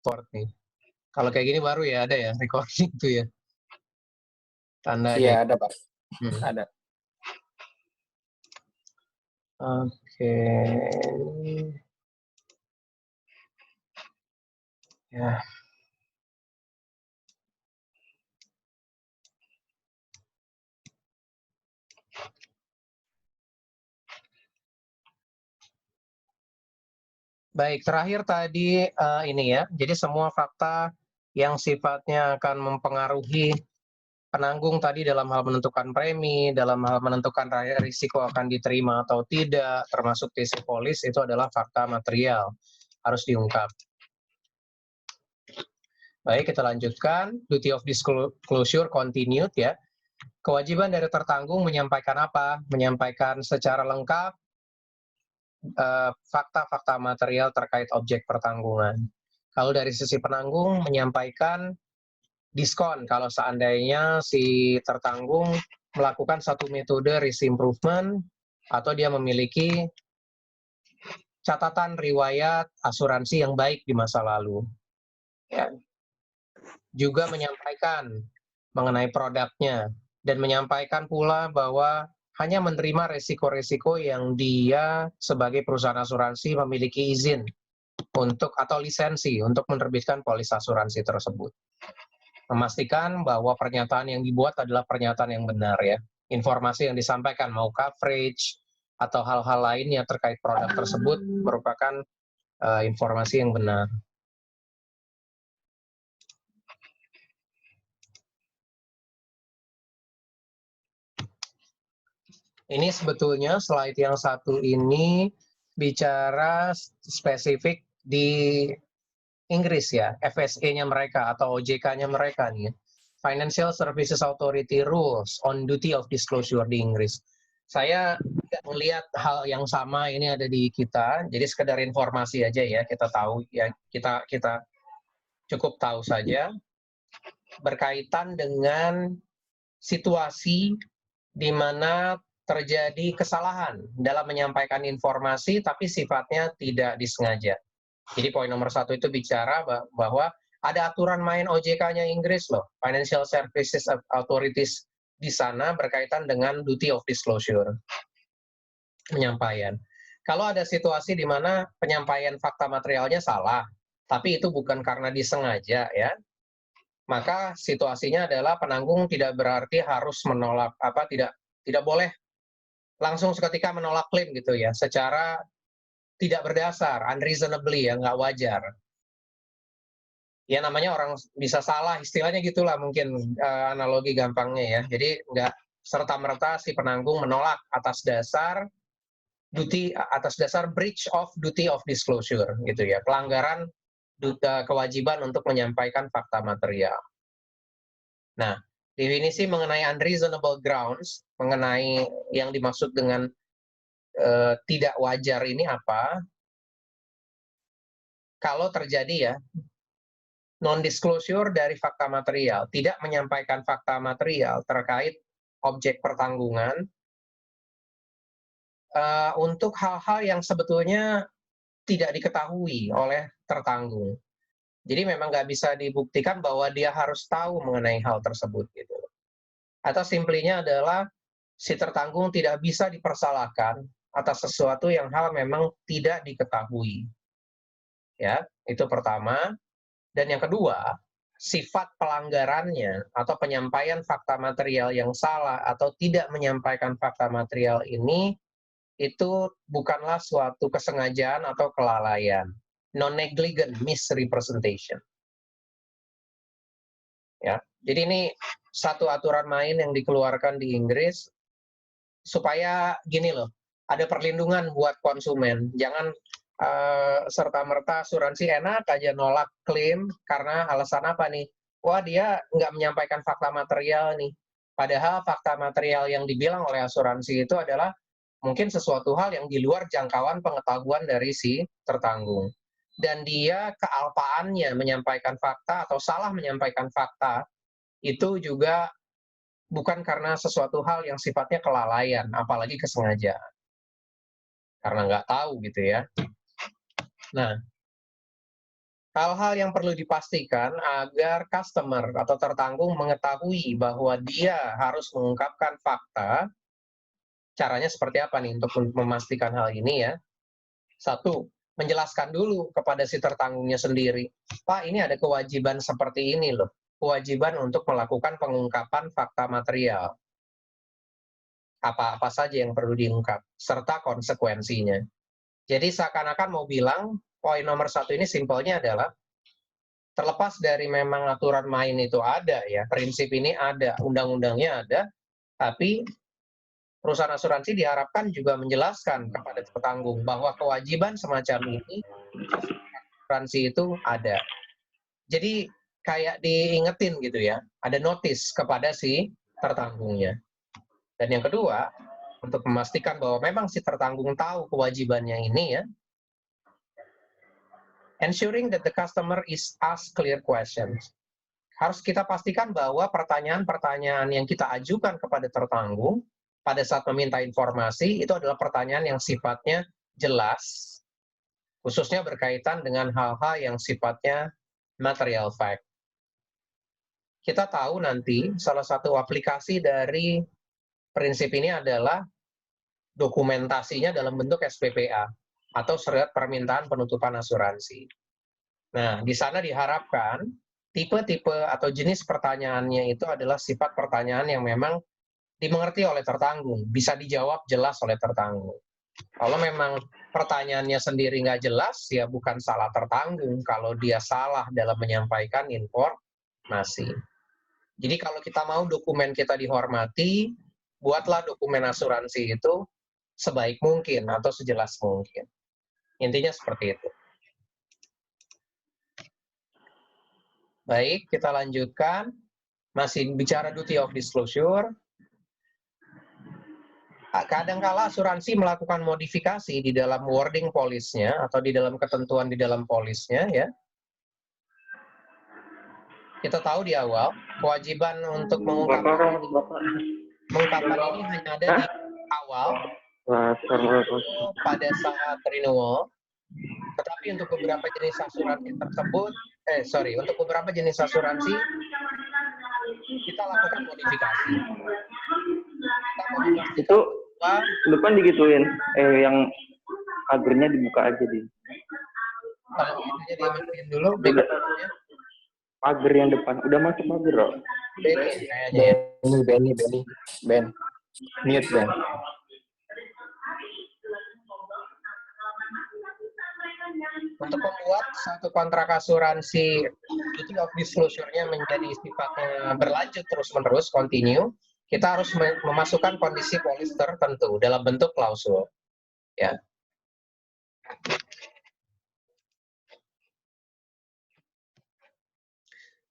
Record nih. Kalau kayak gini baru ya ada ya recording itu ya. Tandanya. Iya, ada, Pak. Hmm. Ada. Oke. Ya. Baik, terakhir tadi ini ya. Jadi semua fakta yang sifatnya akan mempengaruhi penanggung tadi dalam hal menentukan premi, dalam hal menentukan risiko akan diterima atau tidak, termasuk TC polis, itu adalah fakta material, harus diungkap. Baik, kita lanjutkan. Duty of disclosure continued ya. Kewajiban dari tertanggung menyampaikan apa? Menyampaikan secara lengkap fakta-fakta material terkait objek pertanggungan. Kalau dari sisi penanggung menyampaikan diskon kalau seandainya si tertanggung melakukan satu metode risk improvement atau dia memiliki catatan riwayat asuransi yang baik di masa lalu. Ya. Juga menyampaikan mengenai produknya dan menyampaikan pula bahwa hanya menerima resiko-resiko yang dia sebagai perusahaan asuransi memiliki izin untuk atau lisensi untuk menerbitkan polis asuransi tersebut. Memastikan bahwa pernyataan yang dibuat adalah pernyataan yang benar ya. Informasi yang disampaikan mau coverage atau hal-hal lainnya terkait produk tersebut merupakan informasi yang benar. Ini sebetulnya slide yang satu ini bicara spesifik di Inggris ya, FSA-nya mereka atau OJK-nya mereka nih. Financial Services Authority Rules on Duty of Disclosure di Inggris. Saya tidak melihat hal yang sama ini ada di kita, jadi sekedar informasi aja ya, kita tahu ya, kita cukup tahu saja berkaitan dengan situasi di mana terjadi kesalahan dalam menyampaikan informasi tapi sifatnya tidak disengaja. Jadi poin nomor 1 itu bicara bahwa ada aturan main OJK-nya Inggris loh, Financial Services Authorities di sana berkaitan dengan duty of disclosure, penyampaian. Kalau ada situasi di mana penyampaian fakta materialnya salah, tapi itu bukan karena disengaja ya, maka situasinya adalah penanggung tidak berarti harus menolak tidak boleh langsung seketika menolak klaim gitu ya, secara tidak berdasar, unreasonably ya, nggak wajar. Ya namanya orang bisa salah, istilahnya gitulah mungkin analogi gampangnya ya. Jadi nggak serta-merta si penanggung menolak atas dasar breach of duty of disclosure gitu ya, pelanggaran kewajiban untuk menyampaikan fakta material. Nah, definisi mengenai unreasonable grounds, mengenai yang dimaksud dengan tidak wajar ini apa? Kalau terjadi ya, non-disclosure dari fakta material, tidak menyampaikan fakta material terkait objek pertanggungan untuk hal-hal yang sebetulnya tidak diketahui oleh tertanggung. Jadi memang nggak bisa dibuktikan bahwa dia harus tahu mengenai hal tersebut gitu. Atau simplinya adalah si tertanggung tidak bisa dipersalahkan atas sesuatu yang hal memang tidak diketahui. Ya, itu pertama. Dan yang kedua, sifat pelanggarannya atau penyampaian fakta material yang salah atau tidak menyampaikan fakta material ini itu bukanlah suatu kesengajaan atau kelalaian. Non-negligent misrepresentation. Ya, jadi ini satu aturan main yang dikeluarkan di Inggris supaya gini loh, ada perlindungan buat konsumen. Jangan serta-merta asuransi enak aja nolak klaim karena alasan apa nih? Wah dia nggak menyampaikan fakta material nih. Padahal fakta material yang dibilang oleh asuransi itu adalah mungkin sesuatu hal yang di luar jangkauan pengetahuan dari si tertanggung. Dan dia kealpaannya menyampaikan fakta atau salah menyampaikan fakta itu juga bukan karena sesuatu hal yang sifatnya kelalaian, apalagi kesengajaan. Karena nggak tahu gitu ya. Nah, Hal-hal yang perlu dipastikan agar customer atau tertanggung mengetahui bahwa dia harus mengungkapkan fakta. Caranya seperti apa nih untuk memastikan hal ini ya? Satu, menjelaskan dulu kepada si tertanggungnya sendiri. Pak, ini ada kewajiban seperti ini loh. Kewajiban untuk melakukan pengungkapan fakta material. Apa-apa saja yang perlu diungkap, serta konsekuensinya. Jadi seakan-akan mau bilang, poin nomor 1 ini simpelnya adalah, terlepas dari memang aturan main itu ada ya, prinsip ini ada, undang-undangnya ada, tapi perusahaan asuransi diharapkan juga menjelaskan kepada tertanggung bahwa kewajiban semacam ini asuransi itu ada. Jadi kayak diingetin gitu ya, ada notice kepada si tertanggungnya. Dan yang kedua, untuk memastikan bahwa memang si tertanggung tahu kewajibannya ini ya, ensuring that the customer is asked clear questions. Harus kita pastikan bahwa pertanyaan-pertanyaan yang kita ajukan kepada tertanggung pada saat meminta informasi itu adalah pertanyaan yang sifatnya jelas, khususnya berkaitan dengan hal-hal yang sifatnya material fact. Kita tahu nanti salah satu aplikasi dari prinsip ini adalah dokumentasinya dalam bentuk SPPA atau surat permintaan penutupan asuransi. Nah, di sana diharapkan tipe-tipe atau jenis pertanyaannya itu adalah sifat pertanyaan yang memang dimengerti oleh tertanggung, bisa dijawab jelas oleh tertanggung. Kalau memang pertanyaannya sendiri nggak jelas, ya bukan salah tertanggung kalau dia salah dalam menyampaikan informasi. Jadi kalau kita mau dokumen kita dihormati, buatlah dokumen asuransi itu sebaik mungkin atau sejelas mungkin. Intinya seperti itu. Baik, kita lanjutkan. Masih bicara duty of disclosure. Kadangkala asuransi melakukan modifikasi di dalam wording polisnya atau di dalam ketentuan di dalam polisnya ya. Kita tahu di awal kewajiban untuk mengungkapkan ini hanya ada di awal pada saat renewal. Tetapi untuk beberapa jenis asuransi tersebut, untuk beberapa jenis asuransi kita lakukan modifikasi. Itu depan digituin, yang pagernya dibuka aja di. Kalau itunya dimatiin dulu, pagar yang depan udah masuk pagar loh. Benny kayaknya ya. Ben. Mute Ben. Untuk membuat satu kontrak asuransi duty of disclosure-nya menjadi sifatnya berlanjut terus-menerus, continue, kita harus memasukkan kondisi polis tertentu dalam bentuk klausul. Ya.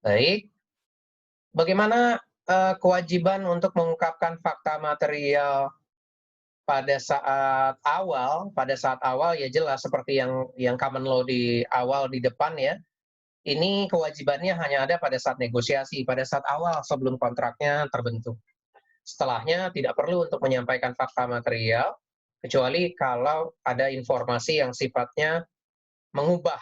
Baik. Bagaimana kewajiban untuk mengungkapkan fakta material pada saat awal ya jelas seperti yang common law di awal di depan ya. Ini kewajibannya hanya ada pada saat negosiasi, pada saat awal sebelum kontraknya terbentuk. Setelahnya tidak perlu untuk menyampaikan fakta material, kecuali kalau ada informasi yang sifatnya mengubah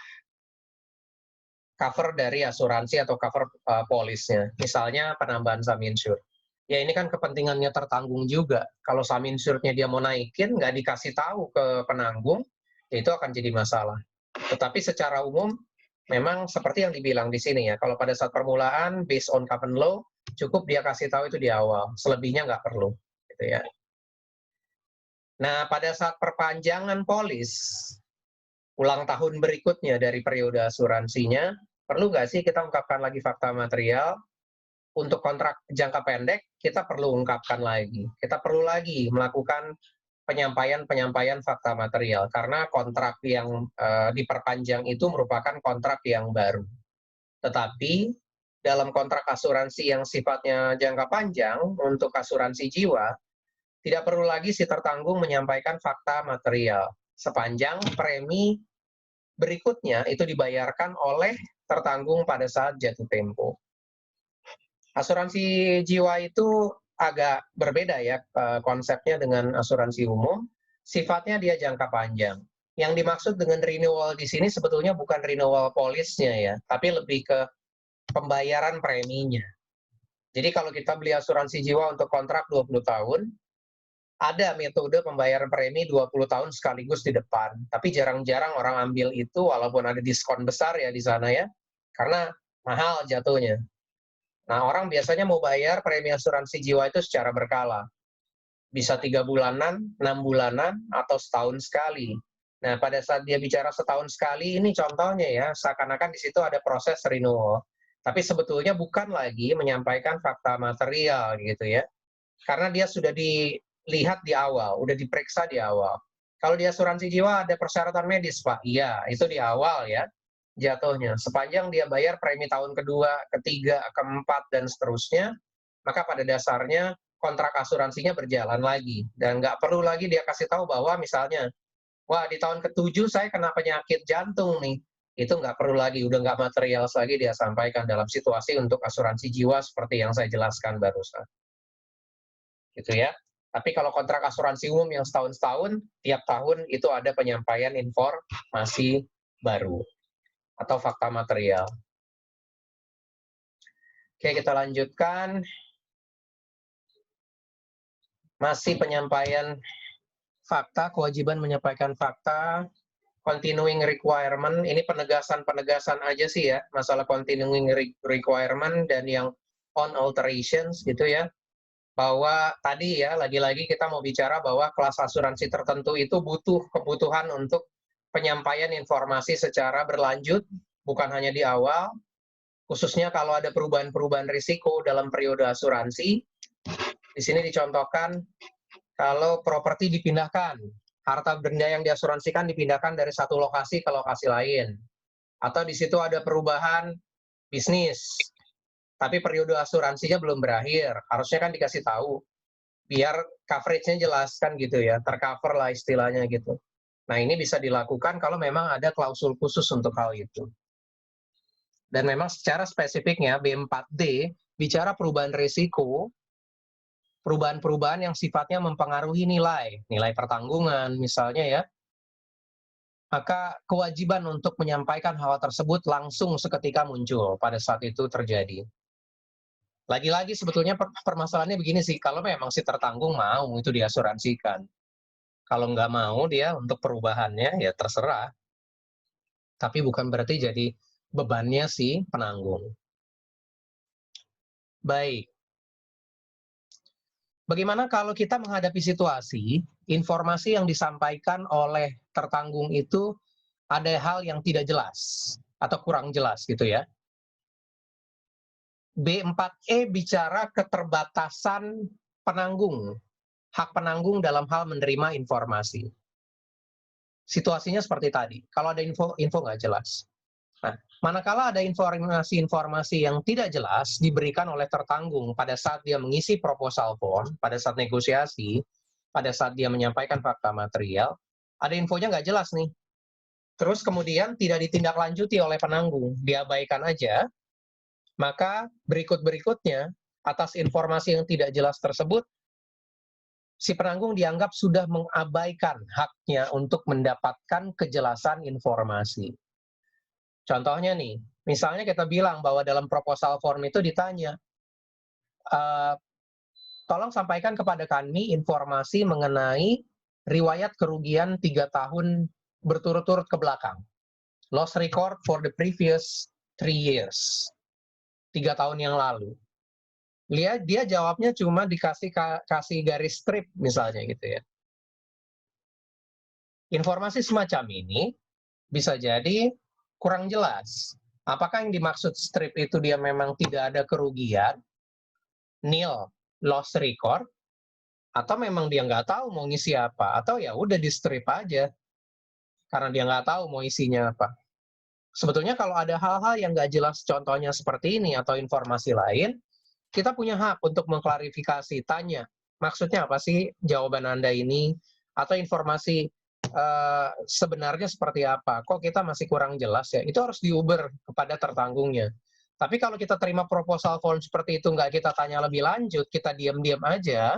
cover dari asuransi atau cover polisnya. Misalnya penambahan sum insured. Ya ini kan kepentingannya tertanggung juga. Kalau sum insured-nya dia mau naikin, nggak dikasih tahu ke penanggung, ya itu akan jadi masalah. Tetapi secara umum, memang seperti yang dibilang di sini ya, kalau pada saat permulaan, based on common law, cukup dia kasih tahu itu di awal, selebihnya nggak perlu. Gitu ya. Nah, pada saat perpanjangan polis, ulang tahun berikutnya dari periode asuransinya, perlu nggak sih kita ungkapkan lagi fakta material? Untuk kontrak jangka pendek, kita perlu ungkapkan lagi. Kita perlu lagi melakukan penyampaian fakta material, karena kontrak yang diperpanjang itu merupakan kontrak yang baru. Tetapi, dalam kontrak asuransi yang sifatnya jangka panjang, untuk asuransi jiwa, tidak perlu lagi si tertanggung menyampaikan fakta material, sepanjang premi berikutnya itu dibayarkan oleh tertanggung pada saat jatuh tempo. Asuransi jiwa itu agak berbeda ya konsepnya dengan asuransi umum. Sifatnya dia jangka panjang. Yang dimaksud dengan renewal di sini sebetulnya bukan renewal polisnya ya, tapi lebih ke pembayaran preminya. Jadi kalau kita beli asuransi jiwa untuk kontrak 20 tahun, ada metode pembayaran premi 20 tahun sekaligus di depan. Tapi jarang-jarang orang ambil itu walaupun ada diskon besar ya di sana ya, karena mahal jatuhnya. Nah, orang biasanya mau bayar premi asuransi jiwa itu secara berkala. Bisa 3 bulanan, 6 bulanan, atau setahun sekali. Nah, pada saat dia bicara setahun sekali, ini contohnya ya, seakan-akan di situ ada proses renewal. Tapi sebetulnya bukan lagi menyampaikan fakta material gitu ya. Karena dia sudah dilihat di awal, udah diperiksa di awal. Kalau di asuransi jiwa ada persyaratan medis, Pak. Iya, itu di awal ya jatuhnya. Sepanjang dia bayar premi tahun kedua, ketiga, keempat, dan seterusnya, maka pada dasarnya kontrak asuransinya berjalan lagi. Dan nggak perlu lagi dia kasih tahu bahwa misalnya, wah di tahun ke-7 saya kena penyakit jantung nih. Itu nggak perlu lagi, udah nggak material lagi dia sampaikan dalam situasi untuk asuransi jiwa seperti yang saya jelaskan barusan. Gitu ya. Tapi kalau kontrak asuransi umum yang setahun-setahun, tiap tahun itu ada penyampaian informasi baru atau fakta material. Oke, kita lanjutkan. Masih penyampaian fakta, kewajiban menyampaikan fakta, continuing requirement, ini penegasan-penegasan aja sih ya, masalah continuing requirement dan yang on alterations gitu ya, bahwa tadi ya, lagi-lagi kita mau bicara bahwa kelas asuransi tertentu itu butuh kebutuhan untuk penyampaian informasi secara berlanjut, bukan hanya di awal, khususnya kalau ada perubahan-perubahan risiko dalam periode asuransi. Di sini dicontohkan kalau properti dipindahkan, harta benda yang diasuransikan dipindahkan dari satu lokasi ke lokasi lain. Atau di situ ada perubahan bisnis, tapi periode asuransinya belum berakhir. Harusnya kan dikasih tahu, biar coverage-nya jelas kan gitu ya, tercover lah istilahnya gitu. Nah ini bisa dilakukan kalau memang ada klausul khusus untuk hal itu. Dan memang secara spesifiknya B4D bicara perubahan risiko, perubahan-perubahan yang sifatnya mempengaruhi nilai pertanggungan misalnya ya, maka kewajiban untuk menyampaikan hal tersebut langsung seketika muncul pada saat itu terjadi. Lagi-lagi sebetulnya permasalahannya begini sih, kalau memang si tertanggung mau itu diasuransikan. Kalau nggak mau dia untuk perubahannya ya terserah. Tapi bukan berarti jadi bebannya si penanggung. Baik. Bagaimana kalau kita menghadapi situasi, informasi yang disampaikan oleh tertanggung itu ada hal yang tidak jelas atau kurang jelas gitu ya. B4E bicara keterbatasan penanggung, hak penanggung dalam hal menerima informasi. Situasinya seperti tadi, kalau ada info nggak jelas. Nah, manakala ada informasi-informasi yang tidak jelas diberikan oleh tertanggung pada saat dia mengisi proposal form, pada saat negosiasi, pada saat dia menyampaikan fakta material, ada infonya nggak jelas nih. Terus kemudian tidak ditindaklanjuti oleh penanggung, diabaikan aja, maka berikut-berikutnya, atas informasi yang tidak jelas tersebut, si penanggung dianggap sudah mengabaikan haknya untuk mendapatkan kejelasan informasi. Contohnya nih, misalnya kita bilang bahwa dalam proposal form itu ditanya, tolong sampaikan kepada kami informasi mengenai riwayat kerugian 3 tahun berturut-turut ke belakang. Loss record for the previous 3 years. 3 tahun yang lalu. Lihat, dia jawabnya cuma kasih garis strip misalnya gitu ya. Informasi semacam ini bisa jadi kurang jelas. Apakah yang dimaksud strip itu dia memang tidak ada kerugian, nil, loss record, atau memang dia nggak tahu mau ngisi apa, atau ya udah di strip aja, karena dia nggak tahu mau isinya apa. Sebetulnya kalau ada hal-hal yang nggak jelas contohnya seperti ini atau informasi lain, kita punya hak untuk mengklarifikasi, tanya, maksudnya apa sih jawaban Anda ini, atau informasi sebenarnya seperti apa, kok kita masih kurang jelas ya, itu harus diuber kepada tertanggungnya. Tapi kalau kita terima proposal form seperti itu, nggak kita tanya lebih lanjut, kita diam-diam aja,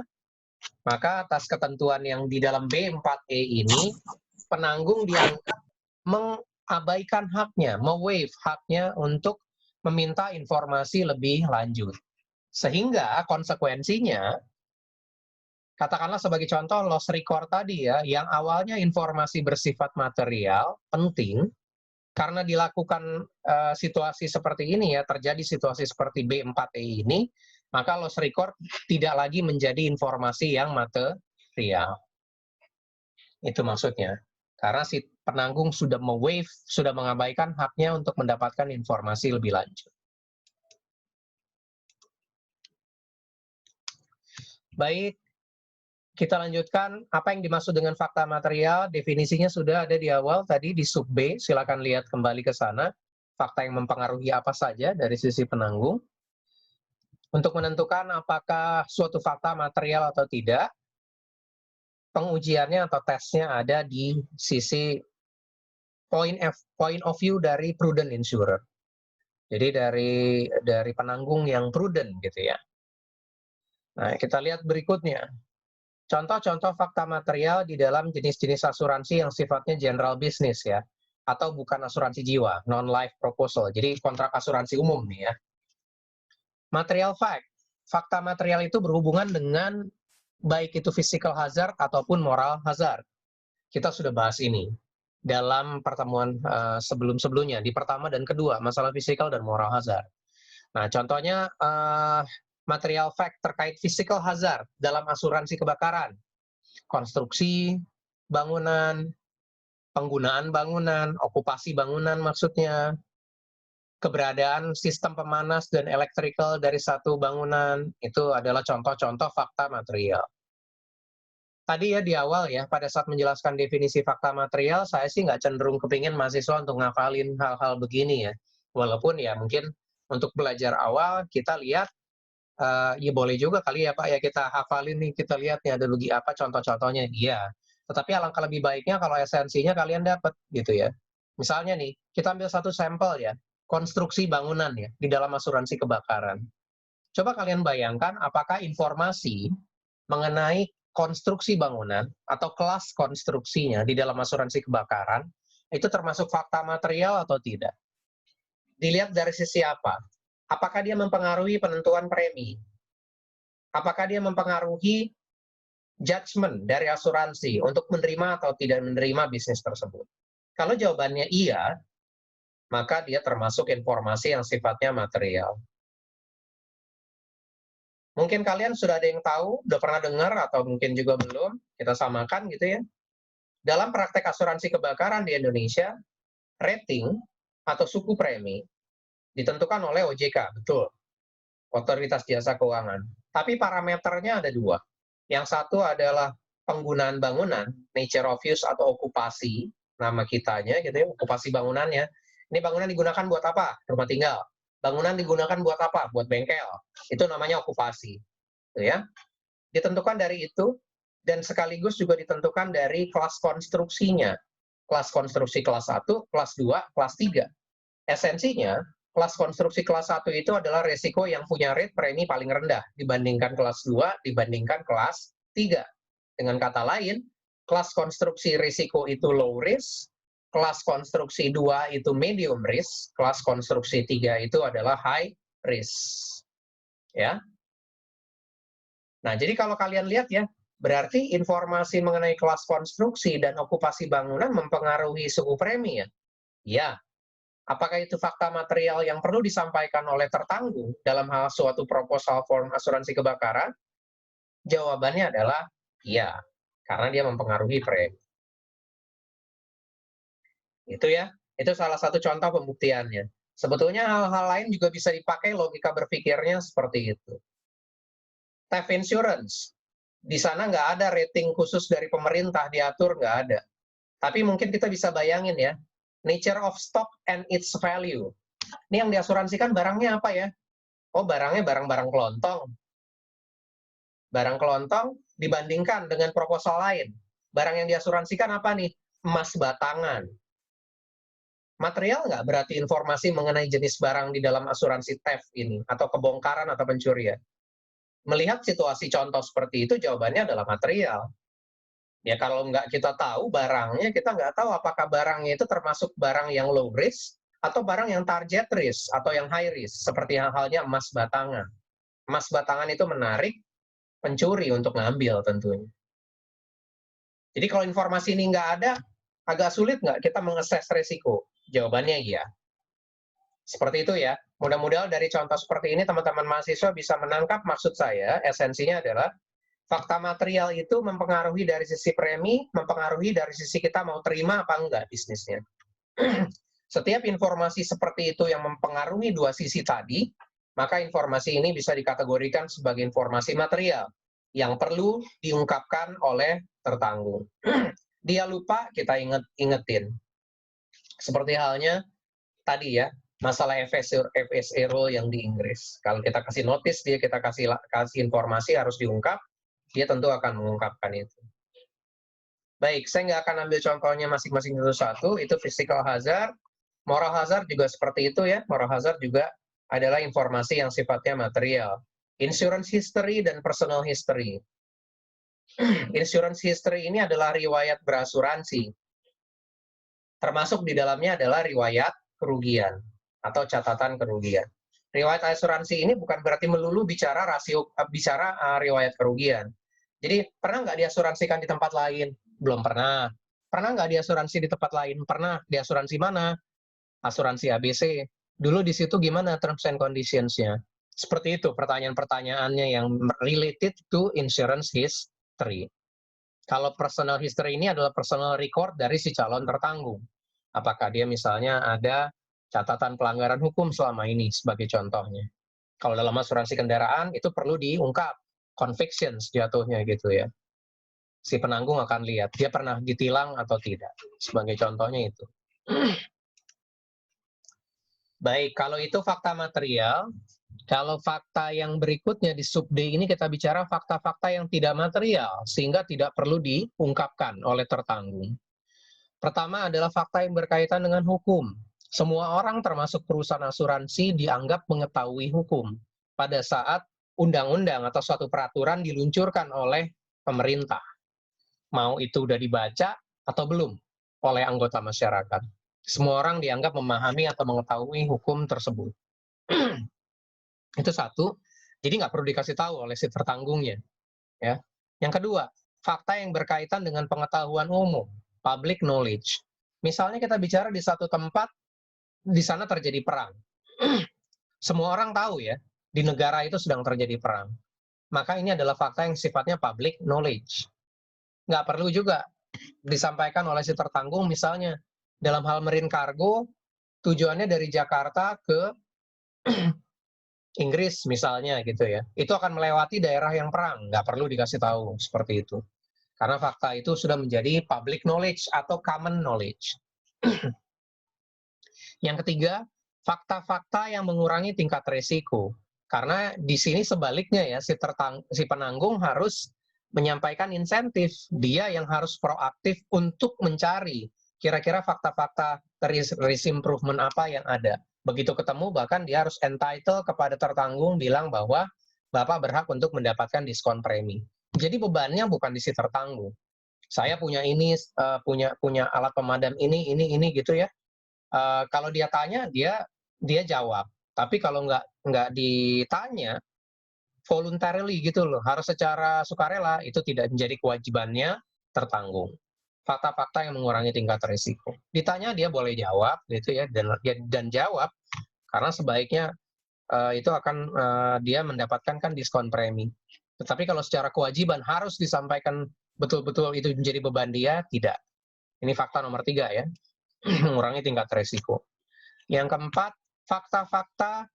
maka atas ketentuan yang di dalam B4E ini, penanggung dianggap mengabaikan haknya, me-waive haknya untuk meminta informasi lebih lanjut. Sehingga konsekuensinya, katakanlah sebagai contoh loss record tadi ya, yang awalnya informasi bersifat material, penting, karena dilakukan situasi seperti ini ya, terjadi situasi seperti B4E ini, maka loss record tidak lagi menjadi informasi yang material. Itu maksudnya. Karena si penanggung sudah me-waive, sudah mengabaikan haknya untuk mendapatkan informasi lebih lanjut. Baik, kita lanjutkan. Apa yang dimaksud dengan fakta material? Definisinya sudah ada di awal tadi di sub B. Silakan lihat kembali ke sana. Fakta yang mempengaruhi apa saja dari sisi penanggung. Untuk menentukan apakah suatu fakta material atau tidak, pengujiannya atau tesnya ada di sisi point of view dari prudent insurer. Jadi dari penanggung yang prudent gitu ya. Nah, kita lihat berikutnya. Contoh-contoh fakta material di dalam jenis-jenis asuransi yang sifatnya general business ya, atau bukan asuransi jiwa, non-life proposal. Jadi kontrak asuransi umum nih ya. Material fact. Fakta material itu berhubungan dengan baik itu physical hazard ataupun moral hazard. Kita sudah bahas ini dalam pertemuan sebelum-sebelumnya, di pertama dan kedua, masalah physical dan moral hazard. Nah, contohnya material fact terkait physical hazard dalam asuransi kebakaran, konstruksi bangunan, penggunaan bangunan, okupasi bangunan maksudnya, keberadaan sistem pemanas dan electrical dari satu bangunan, itu adalah contoh-contoh fakta material. Tadi ya di awal ya, pada saat menjelaskan definisi fakta material, saya sih nggak cenderung kepingin mahasiswa untuk ngafalin hal-hal begini ya. Walaupun ya mungkin untuk belajar awal, kita lihat, ya boleh juga kali ya Pak ya kita hafalin nih, kita lihat nih ada apa contoh-contohnya. Iya, tetapi alangkah lebih baiknya kalau esensinya kalian dapat gitu ya. Misalnya nih, kita ambil satu sampel ya, konstruksi bangunan ya, di dalam asuransi kebakaran. Coba kalian bayangkan apakah informasi mengenai konstruksi bangunan atau kelas konstruksinya di dalam asuransi kebakaran itu termasuk fakta material atau tidak. Dilihat dari sisi apa? Apakah dia mempengaruhi penentuan premi? Apakah dia mempengaruhi judgement dari asuransi untuk menerima atau tidak menerima bisnis tersebut? Kalau jawabannya iya, maka dia termasuk informasi yang sifatnya material. Mungkin kalian sudah ada yang tahu, udah pernah dengar, atau mungkin juga belum, kita samakan gitu ya. Dalam praktek asuransi kebakaran di Indonesia, rating atau suku premi ditentukan oleh OJK, betul. Otoritas Jasa Keuangan. Tapi parameternya ada dua. Yang satu adalah penggunaan bangunan, nature of use atau okupasi, nama kitanya gitu ya, okupasi bangunannya. Ini bangunan digunakan buat apa? Rumah tinggal. Bangunan digunakan buat apa? Buat bengkel. Itu namanya okupasi. Gitu ya. Ditentukan dari itu, dan sekaligus juga ditentukan dari kelas konstruksinya. Kelas konstruksi kelas 1, kelas 2, kelas 3. Esensinya, kelas konstruksi kelas 1 itu adalah resiko yang punya rate premi paling rendah dibandingkan kelas 2, dibandingkan kelas 3. Dengan kata lain, kelas konstruksi risiko itu low risk, kelas konstruksi 2 itu medium risk, kelas konstruksi 3 itu adalah high risk. Ya. Nah, jadi kalau kalian lihat ya, berarti informasi mengenai kelas konstruksi dan okupasi bangunan mempengaruhi suku premi ya? Ya. Apakah itu fakta material yang perlu disampaikan oleh tertanggung dalam hal suatu proposal form asuransi kebakaran? Jawabannya adalah iya, karena dia mempengaruhi premi. Itu ya, itu salah satu contoh pembuktiannya. Sebetulnya hal-hal lain juga bisa dipakai logika berpikirnya seperti itu. Theft insurance, di sana nggak ada rating khusus dari pemerintah diatur, nggak ada. Tapi mungkin kita bisa bayangin ya, nature of stock and its value. Ini yang diasuransikan barangnya apa ya? Oh, barangnya barang-barang kelontong. Barang kelontong dibandingkan dengan proposal lain. Barang yang diasuransikan apa nih? Emas batangan. Material nggak berarti informasi mengenai jenis barang di dalam asuransi theft ini, atau kebongkaran atau pencurian. Melihat situasi contoh seperti itu, jawabannya adalah material. Ya kalau nggak kita tahu barangnya, kita nggak tahu apakah barangnya itu termasuk barang yang low risk atau barang yang target risk atau yang high risk, seperti halnya emas batangan. Emas batangan itu menarik pencuri untuk ngambil tentunya. Jadi kalau informasi ini nggak ada, agak sulit nggak kita mengakses risiko? Jawabannya iya. Seperti itu ya. Mudah-mudahan dari contoh seperti ini teman-teman mahasiswa bisa menangkap maksud saya, esensinya adalah fakta material itu mempengaruhi dari sisi premi, mempengaruhi dari sisi kita mau terima apa enggak bisnisnya. Setiap informasi seperti itu yang mempengaruhi dua sisi tadi, maka informasi ini bisa dikategorikan sebagai informasi material yang perlu diungkapkan oleh tertanggung. Dia lupa, kita ingetin. Seperti halnya tadi ya, masalah FSA rule yang di Inggris. Kalau kita kasih notice, kita kasih informasi harus diungkap, dia tentu akan mengungkapkan itu. Baik, saya nggak akan ambil contohnya masing-masing satu-satu, itu physical hazard. Moral hazard juga seperti itu ya, moral hazard juga adalah informasi yang sifatnya material. Insurance history dan personal history. Insurance history ini adalah riwayat berasuransi. Termasuk di dalamnya adalah riwayat kerugian atau catatan kerugian. Riwayat asuransi ini bukan berarti melulu bicara riwayat kerugian. Jadi pernah nggak diasuransikan di tempat lain? Belum pernah. Pernah nggak diasuransi di tempat lain? Pernah. Di asuransi mana? Asuransi ABC. Dulu di situ gimana terms and conditions-nya? Seperti itu pertanyaan-pertanyaannya yang related to insurance history. Kalau personal history ini adalah personal record dari si calon tertanggung. Apakah dia misalnya ada catatan pelanggaran hukum selama ini sebagai contohnya. Kalau dalam asuransi kendaraan itu perlu diungkap, convictions jatuhnya gitu ya. Si penanggung akan lihat dia pernah ditilang atau tidak. Sebagai contohnya itu. Baik, kalau itu fakta material. Kalau fakta yang berikutnya di sub D ini kita bicara fakta-fakta yang tidak material, sehingga tidak perlu diungkapkan oleh tertanggung. Pertama adalah fakta yang berkaitan dengan hukum. Semua orang termasuk perusahaan asuransi dianggap mengetahui hukum pada saat undang-undang atau suatu peraturan diluncurkan oleh pemerintah. Mau itu udah dibaca atau belum oleh anggota masyarakat. Semua orang dianggap memahami atau mengetahui hukum tersebut. Itu satu, jadi nggak perlu dikasih tahu oleh si tertanggungnya. Ya. Yang kedua, fakta yang berkaitan dengan pengetahuan umum, public knowledge. Misalnya kita bicara di satu tempat, di sana terjadi perang. Semua orang tahu ya, di negara itu sedang terjadi perang. Maka ini adalah fakta yang sifatnya public knowledge. Nggak perlu juga disampaikan oleh si tertanggung, misalnya dalam hal marine cargo, tujuannya dari Jakarta ke Inggris misalnya gitu ya, itu akan melewati daerah yang perang, nggak perlu dikasih tahu seperti itu. Karena fakta itu sudah menjadi public knowledge atau common knowledge. Yang ketiga, fakta-fakta yang mengurangi tingkat resiko. Karena di sini sebaliknya ya, si penanggung harus menyampaikan insentif, dia yang harus proaktif untuk mencari kira-kira fakta-fakta risk improvement apa yang ada. Begitu ketemu, bahkan dia harus entitled kepada tertanggung bilang bahwa Bapak berhak untuk mendapatkan diskon premi. Jadi bebannya bukan di si tertanggung. Saya punya ini, punya alat pemadam ini gitu ya. Kalau dia tanya, dia jawab. Tapi kalau nggak ditanya, voluntarily gitu loh, harus secara sukarela, itu tidak menjadi kewajibannya tertanggung. Fakta-fakta yang mengurangi tingkat risiko. Ditanya dia boleh jawab gitu ya, dan jawab karena sebaiknya itu akan dia mendapatkan kan diskon premi. Tetapi kalau secara kewajiban harus disampaikan betul-betul itu menjadi beban dia, tidak. Ini fakta nomor 3 ya, mengurangi tingkat risiko. Yang keempat, fakta-fakta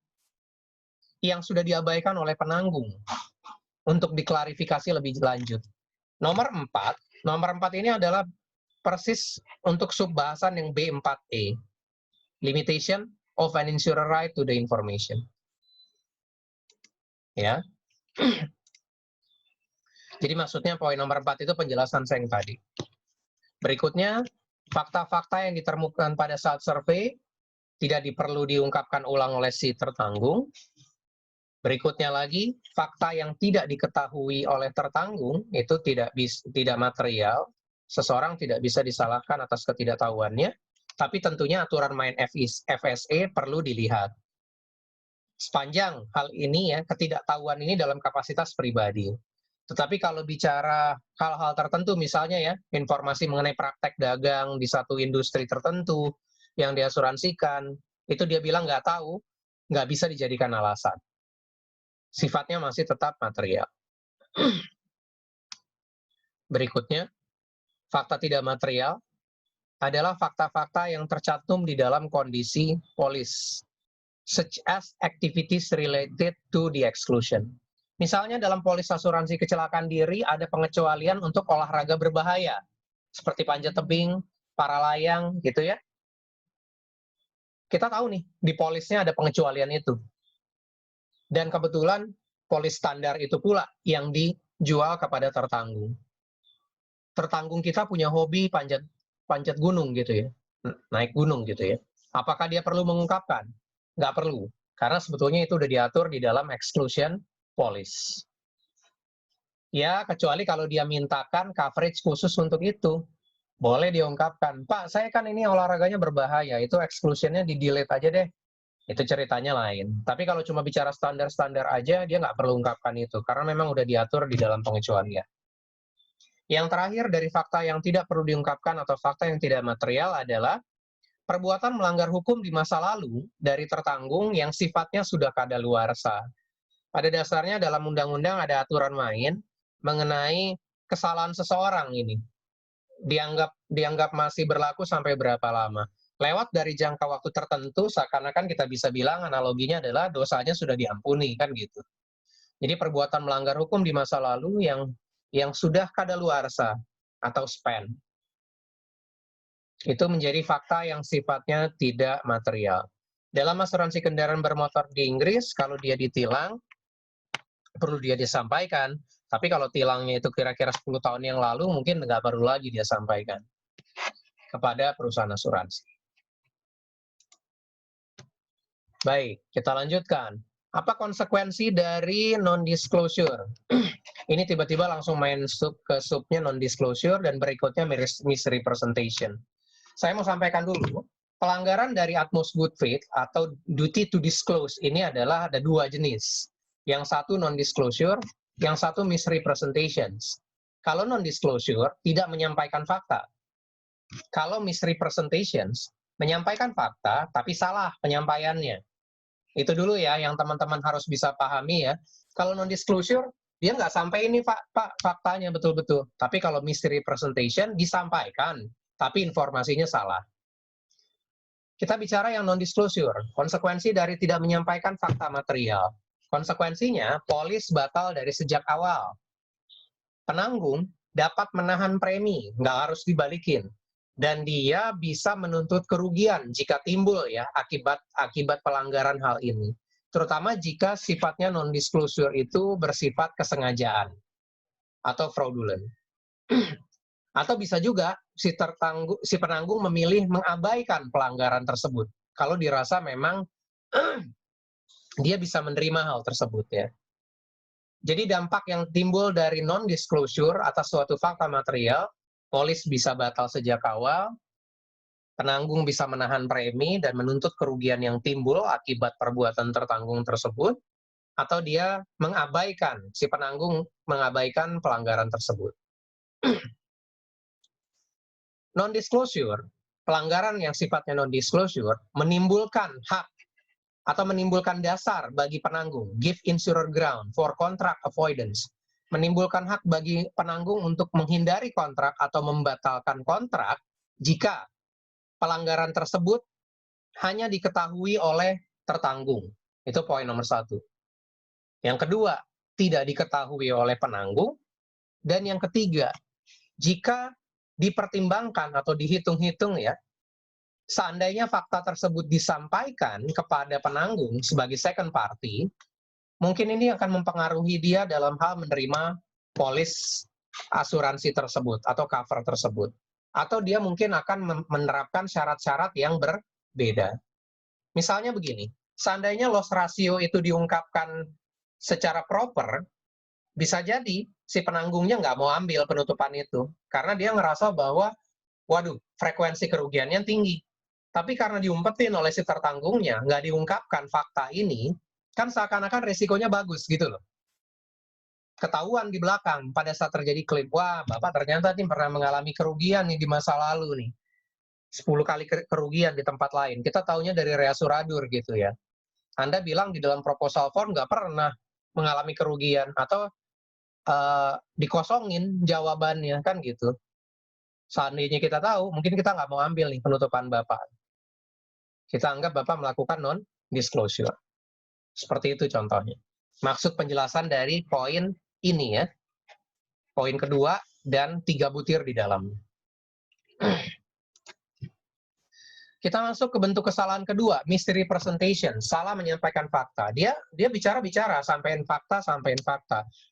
yang sudah diabaikan oleh penanggung untuk diklarifikasi lebih lanjut. Nomor 4 ini adalah persis untuk subbahasan yang B4E, limitation of an insurer right to the information. Ya. Jadi maksudnya poin nomor 4 itu penjelasan saya yang tadi. Berikutnya, fakta-fakta yang ditemukan pada saat survei tidak perlu diungkapkan ulang oleh si tertanggung. Berikutnya lagi, fakta yang tidak diketahui oleh tertanggung itu tidak material. Seseorang tidak bisa disalahkan atas ketidaktahuannya, tapi tentunya aturan main FSE perlu dilihat. Sepanjang hal ini ya, ketidaktahuan ini dalam kapasitas pribadi. Tetapi kalau bicara hal-hal tertentu, misalnya ya, informasi mengenai praktek dagang di satu industri tertentu yang diasuransikan, itu dia bilang nggak tahu, nggak bisa dijadikan alasan. Sifatnya masih tetap material. Berikutnya, fakta tidak material adalah fakta-fakta yang tercantum di dalam kondisi polis, such as activities related to the exclusion. Misalnya dalam polis asuransi kecelakaan diri ada pengecualian untuk olahraga berbahaya, seperti panjat tebing, para layang, gitu ya. Kita tahu nih, di polisnya ada pengecualian itu. Dan kebetulan polis standar itu pula yang dijual kepada tertanggung. Tertanggung kita punya hobi panjat gunung gitu ya, naik gunung gitu ya. Apakah dia perlu mengungkapkan? Nggak perlu, karena sebetulnya itu udah diatur di dalam exclusion policy. Ya, kecuali kalau dia mintakan coverage khusus untuk itu, boleh diungkapkan. Pak, saya kan ini olahraganya berbahaya, itu exclusion-nya di-delete aja deh. Itu ceritanya lain. Tapi kalau cuma bicara standar-standar aja, dia nggak perlu ungkapkan itu, karena memang udah diatur di dalam pengecualian. Yang terakhir dari fakta yang tidak perlu diungkapkan atau fakta yang tidak material adalah perbuatan melanggar hukum di masa lalu dari tertanggung yang sifatnya sudah kadaluarsa. Pada dasarnya dalam undang-undang ada aturan main mengenai kesalahan seseorang ini. Dianggap masih berlaku sampai berapa lama. Lewat dari jangka waktu tertentu, seakan-akan kita bisa bilang analoginya adalah dosanya sudah diampuni, kan gitu. Jadi perbuatan melanggar hukum di masa lalu yang sudah kadaluarsa atau spend. Itu menjadi fakta yang sifatnya tidak material. Dalam asuransi kendaraan bermotor di Inggris, kalau dia ditilang, perlu dia disampaikan. Tapi kalau tilangnya itu kira-kira 10 tahun yang lalu, mungkin nggak perlu lagi dia sampaikan kepada perusahaan asuransi. Baik, kita lanjutkan. Apa konsekuensi dari non-disclosure? Ini tiba-tiba langsung main ke subnya non-disclosure dan berikutnya misrepresentation. Saya mau sampaikan dulu, pelanggaran dari utmost good faith atau duty to disclose ini adalah ada dua jenis. Yang satu non-disclosure, yang satu misrepresentations. Kalau non-disclosure tidak menyampaikan fakta. Kalau misrepresentations menyampaikan fakta tapi salah penyampaiannya. Itu dulu ya yang teman-teman harus bisa pahami ya. Kalau non-disclosure, dia nggak sampai ini Pak faktanya betul-betul. Tapi kalau misrepresentation disampaikan, tapi informasinya salah. Kita bicara yang non-disclosure, konsekuensi dari tidak menyampaikan fakta material. Konsekuensinya, polis batal dari sejak awal. Penanggung dapat menahan premi, nggak harus dibalikin. Dan dia bisa menuntut kerugian jika timbul ya akibat pelanggaran hal ini. Terutama jika sifatnya non-disclosure itu bersifat kesengajaan atau fraudulent. Atau bisa juga si penanggung memilih mengabaikan pelanggaran tersebut kalau dirasa memang dia bisa menerima hal tersebut ya. Jadi dampak yang timbul dari non-disclosure atas suatu fakta material, polis bisa batal sejak awal, penanggung bisa menahan premi dan menuntut kerugian yang timbul akibat perbuatan tertanggung tersebut, atau dia si penanggung mengabaikan pelanggaran tersebut. Non-disclosure, pelanggaran yang sifatnya non-disclosure, menimbulkan hak atau menimbulkan dasar bagi penanggung, give insurer ground for contract avoidance, menimbulkan hak bagi penanggung untuk menghindari kontrak atau membatalkan kontrak jika pelanggaran tersebut hanya diketahui oleh tertanggung. Itu poin nomor 1. Yang kedua, tidak diketahui oleh penanggung. Dan yang ketiga, jika dipertimbangkan atau dihitung-hitung ya, seandainya fakta tersebut disampaikan kepada penanggung sebagai second party, mungkin ini akan mempengaruhi dia dalam hal menerima polis asuransi tersebut atau cover tersebut. Atau dia mungkin akan menerapkan syarat-syarat yang berbeda. Misalnya begini, seandainya loss ratio itu diungkapkan secara proper, bisa jadi si penanggungnya nggak mau ambil penutupan itu. Karena dia ngerasa bahwa, waduh, frekuensi kerugiannya tinggi. Tapi karena diumpetin oleh si tertanggungnya, nggak diungkapkan fakta ini, kan seakan-akan resikonya bagus gitu loh. Ketahuan di belakang pada saat terjadi klaim, wah Bapak ternyata nih pernah mengalami kerugian nih di masa lalu nih. 10 kali kerugian di tempat lain. Kita taunya dari reasuradur gitu ya. Anda bilang di dalam proposal form nggak pernah mengalami kerugian atau dikosongin jawabannya kan gitu. Seandainya kita tahu, mungkin kita nggak mau ambil nih penutupan Bapak. Kita anggap Bapak melakukan non-disclosure. Seperti itu contohnya. Maksud penjelasan dari poin ini ya. Poin kedua dan 3 butir di dalam. Kita masuk ke bentuk kesalahan kedua, misrepresentation, salah menyampaikan fakta. Dia bicara-bicara, sampaikan fakta,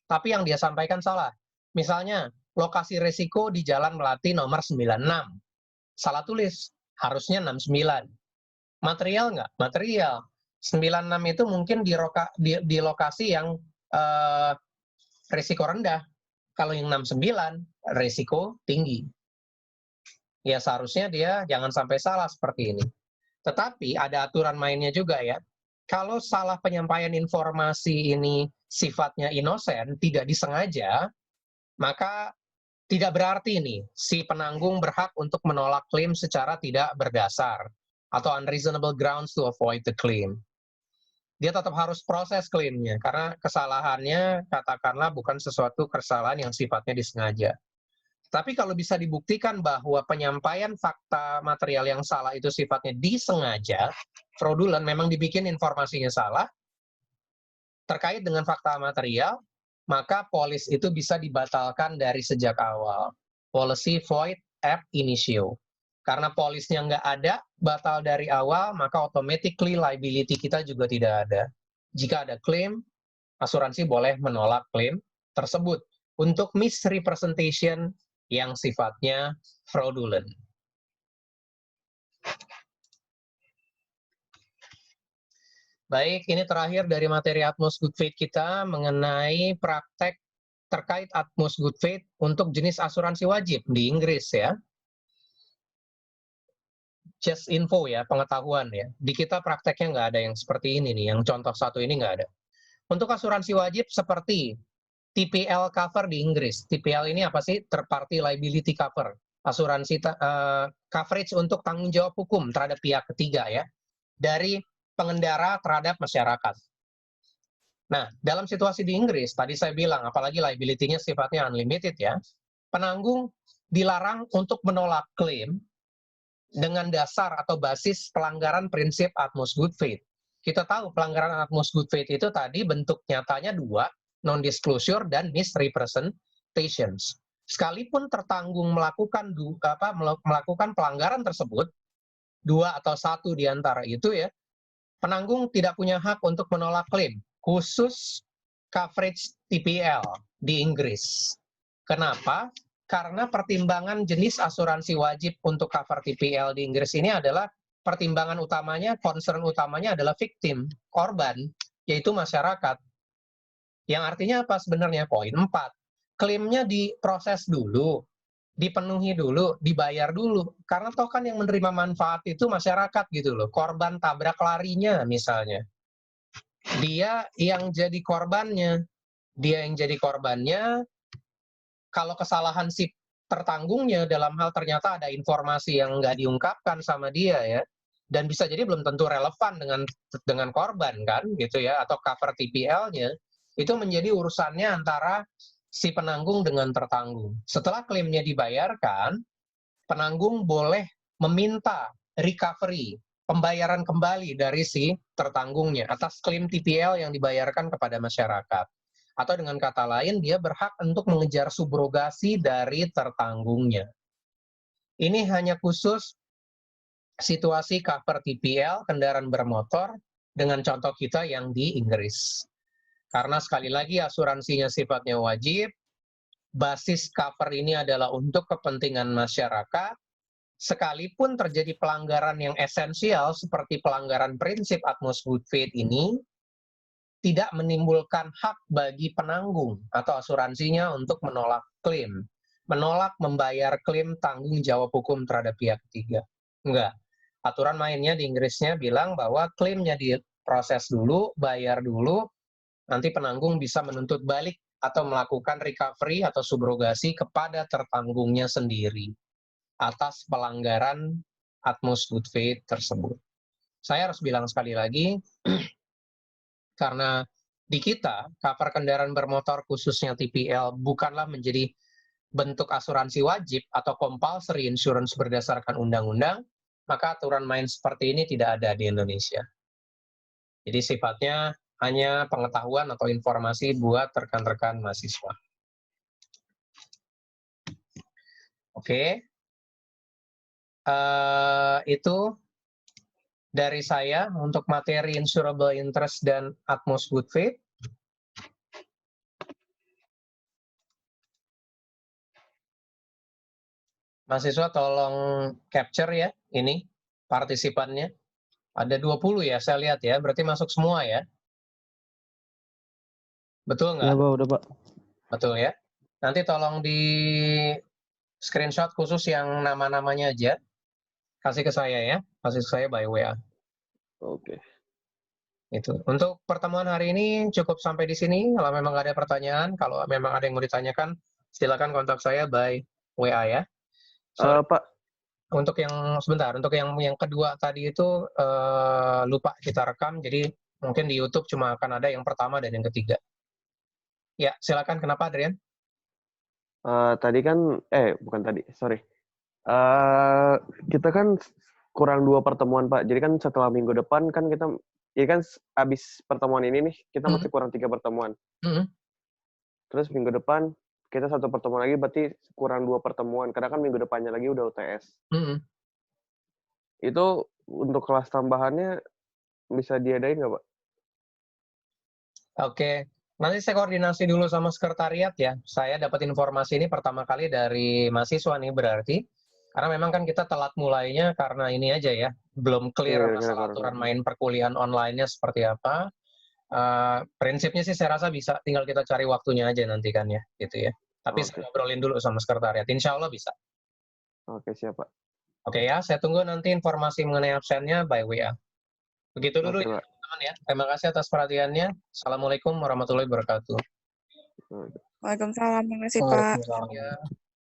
tapi yang dia sampaikan salah. Misalnya, lokasi resiko di Jalan Melati nomor 96. Salah tulis, harusnya 69. Material nggak? Material. 96 itu mungkin di lokasi yang resiko rendah. Kalau yang 69, resiko tinggi. Ya seharusnya dia jangan sampai salah seperti ini. Tetapi ada aturan mainnya juga ya. Kalau salah penyampaian informasi ini sifatnya inosen, tidak disengaja, maka tidak berarti nih si penanggung berhak untuk menolak klaim secara tidak berdasar atau unreasonable grounds to avoid the claim. Dia tetap harus proses klaimnya karena kesalahannya katakanlah bukan sesuatu kesalahan yang sifatnya disengaja. Tapi kalau bisa dibuktikan bahwa penyampaian fakta material yang salah itu sifatnya disengaja, fraudulent, memang dibikin informasinya salah, terkait dengan fakta material, maka polis itu bisa dibatalkan dari sejak awal. Policy void ab initio. Karena polisnya nggak ada, batal dari awal, maka automatically liability kita juga tidak ada. Jika ada klaim, asuransi boleh menolak klaim tersebut untuk misrepresentation yang sifatnya fraudulent. Baik, ini terakhir dari materi Utmost Good Faith kita mengenai praktek terkait Utmost Good Faith untuk jenis asuransi wajib di Inggris ya. Just info ya, pengetahuan ya. Di kita prakteknya nggak ada yang seperti ini nih, yang contoh satu ini nggak ada. Untuk asuransi wajib seperti TPL cover di Inggris. TPL ini apa sih? Third Party Liability Cover. Asuransi coverage untuk tanggung jawab hukum terhadap pihak ketiga ya. Dari pengendara terhadap masyarakat. Nah, dalam situasi di Inggris, tadi saya bilang, apalagi liability-nya sifatnya unlimited ya, penanggung dilarang untuk menolak klaim dengan dasar atau basis pelanggaran prinsip Utmost Good Faith. Kita tahu pelanggaran Utmost Good Faith itu tadi bentuk nyatanya dua, non-disclosure dan misrepresentations. Sekalipun tertanggung melakukan pelanggaran tersebut, dua atau satu di antara itu ya, penanggung tidak punya hak untuk menolak klaim, khusus coverage TPL di Inggris. Kenapa? Karena pertimbangan jenis asuransi wajib untuk cover TPL di Inggris ini adalah pertimbangan utamanya, concern utamanya adalah victim, korban, yaitu masyarakat. Yang artinya apa sebenarnya? Poin 4. Klaimnya diproses dulu, dipenuhi dulu, dibayar dulu. Karena toh kan yang menerima manfaat itu masyarakat gitu loh. Korban tabrak larinya misalnya. Dia yang jadi korbannya. Kalau kesalahan si tertanggungnya dalam hal ternyata ada informasi yang nggak diungkapkan sama dia ya. Dan bisa jadi belum tentu relevan dengan korban kan gitu ya. Atau cover TPL-nya. Itu menjadi urusannya antara si penanggung dengan tertanggung. Setelah klaimnya dibayarkan, penanggung boleh meminta recovery, pembayaran kembali dari si tertanggungnya atas klaim TPL yang dibayarkan kepada masyarakat. Atau dengan kata lain, dia berhak untuk mengejar subrogasi dari tertanggungnya. Ini hanya khusus situasi cover TPL, kendaraan bermotor, dengan contoh kita yang di Inggris. Karena sekali lagi asuransinya sifatnya wajib, basis cover ini adalah untuk kepentingan masyarakat, sekalipun terjadi pelanggaran yang esensial seperti pelanggaran prinsip Utmost Good Faith ini, tidak menimbulkan hak bagi penanggung atau asuransinya untuk menolak klaim. Menolak membayar klaim tanggung jawab hukum terhadap pihak ketiga. Enggak. Aturan mainnya di Inggrisnya bilang bahwa klaimnya diproses dulu, bayar dulu, nanti penanggung bisa menuntut balik atau melakukan recovery atau subrogasi kepada tertanggungnya sendiri atas pelanggaran utmost good faith tersebut. Saya harus bilang sekali lagi, karena di kita, cover kendaraan bermotor khususnya TPL bukanlah menjadi bentuk asuransi wajib atau compulsory insurance berdasarkan undang-undang, maka aturan main seperti ini tidak ada di Indonesia. Jadi sifatnya hanya pengetahuan atau informasi buat rekan-rekan mahasiswa. Oke. Itu dari saya untuk materi insurable interest dan utmost good faith. Mahasiswa tolong capture ya, ini partisipannya. Ada 20 ya, saya lihat ya, berarti masuk semua ya. Betul nggak? Ya, Pak, udah, Pak. Betul ya. Nanti tolong di screenshot khusus yang nama-namanya aja. Kasih ke saya ya, kasih ke saya by WA. Oke. Itu. Untuk pertemuan hari ini cukup sampai di sini. Kalau memang ada pertanyaan, kalau memang ada yang mau ditanyakan, silakan kontak saya by WA ya. Pak, Untuk yang sebentar, untuk yang kedua tadi itu lupa kita rekam, jadi mungkin di YouTube cuma akan ada yang pertama dan yang ketiga. Ya, silakan. Kenapa, Adrian? tadi kan, bukan tadi, sorry. Kita kan kurang 2 pertemuan, Pak. Jadi kan setelah minggu depan kan kita, ya kan abis pertemuan ini nih, kita masih kurang 3 pertemuan. Terus minggu depan kita 1 pertemuan lagi, berarti kurang 2 pertemuan. Karena kan minggu depannya lagi udah UTS. Itu untuk kelas tambahannya bisa diadain nggak, Pak? Oke. Nanti saya koordinasi dulu sama sekretariat ya. Saya dapat informasi ini pertama kali dari mahasiswa nih berarti. Karena memang kan kita telat mulainya karena ini aja ya. Belum clear masalah aturan main perkuliahan online-nya seperti apa. Prinsipnya sih saya rasa bisa, tinggal kita cari waktunya aja nanti kan ya, gitu ya. Tapi saya ngobrolin dulu sama sekretariat, insya Allah bisa. Oke, siap, Pak. Oke ya, saya tunggu nanti informasi mengenai absennya by WA. Begitu dulu ya, teman-teman ya. Terima kasih atas perhatiannya. Assalamualaikum warahmatullahi wabarakatuh. Waalaikumsalam, terima kasih Pak. Waalaikumsalam.